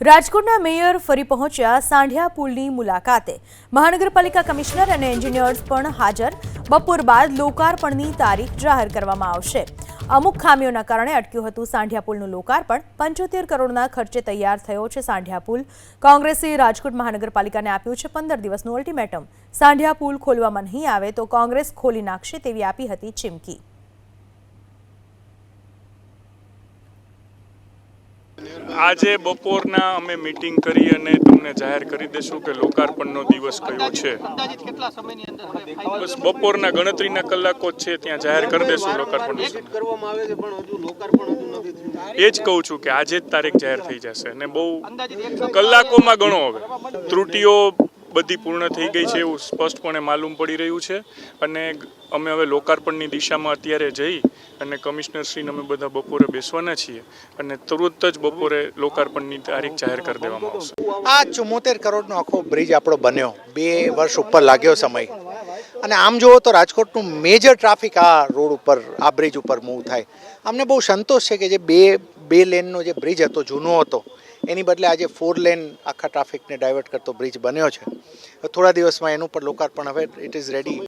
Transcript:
રાજકોટના મેયર ફરી પહોંચ્યા સાંઢિયા પુલની મુલાકાતે। મહાનગરપાલિકા કમિશનર અને એન્જિનિયર્સ પણ હાજર। બપોર બાદ લોકાર્પણની તારીખ જાહેર કરવામાં આવશે। અમુક ખામીઓના કારણે અટક્યું હતું સાંઢિયા પુલનું લોકાર્પણ। 75 કરોડના ખર્ચે તૈયાર થયો છે સાંઢિયા પુલ। કોંગ્રેસે રાજકોટ મહાનગરપાલિકાને આપ્યું છે 15 દિવસનું અલ્ટિમેટમ। સાંઢિયા પુલ ખોલવામાં નહીં આવે તો કોંગ્રેસ ખોલી નાખશે તેવી આપી હતી ચીમકી। આજે બપોરના અમે મીટિંગ કરી અને તમને જાહેર કરી દેશું કે લોકાર્પણનો દિવસ કયો છે। બસ બપોરના ગણતરીના કલાકો જ છે, ત્યાં જાહેર કરી દેશું લોકાર્પણ વિશે। એ જ કહું છું કે આજે જ તારીખ જાહેર થઈ જશે અને બહુ કલાકોમાં ગણો હવે ત્રુટીઓ બધી પૂર્ણ થઈ ગઈ છે એવું સ્પષ્ટપણે માલુમ પડી રહ્યું છે અને અમે હવે લોકાર્પણની દિશામાં અત્યારે જઈ અને કમિશનરશ્રીને અમે બધા બપોરે બેસવાના છીએ અને તુરંત જ બપોરે લોકાર્પણની તારીખ જાહેર કરી દેવામાં આવશે। આ 74 કરોડનો આખો બ્રિજ આપણો બન્યો, 2 વર્ષ ઉપર લાગ્યો સમય, અને આમ જુઓ તો રાજકોટનું મેજર ટ્રાફિક આ રોડ ઉપર, આ બ્રિજ ઉપર મૂવ થાય। અમને બહુ સંતોષ છે કે જે બે લેનનો જે બ્રિજ હતો, જૂનો હતો, એની બદલે આજે 4 લેન આખા ટ્રાફિકને ડાયવર્ટ કરતો બ્રિજ બન્યો છે। થોડા દિવસમાં એનું પણ લોકાર્પણ હવે ઇટ ઇઝ રેડી।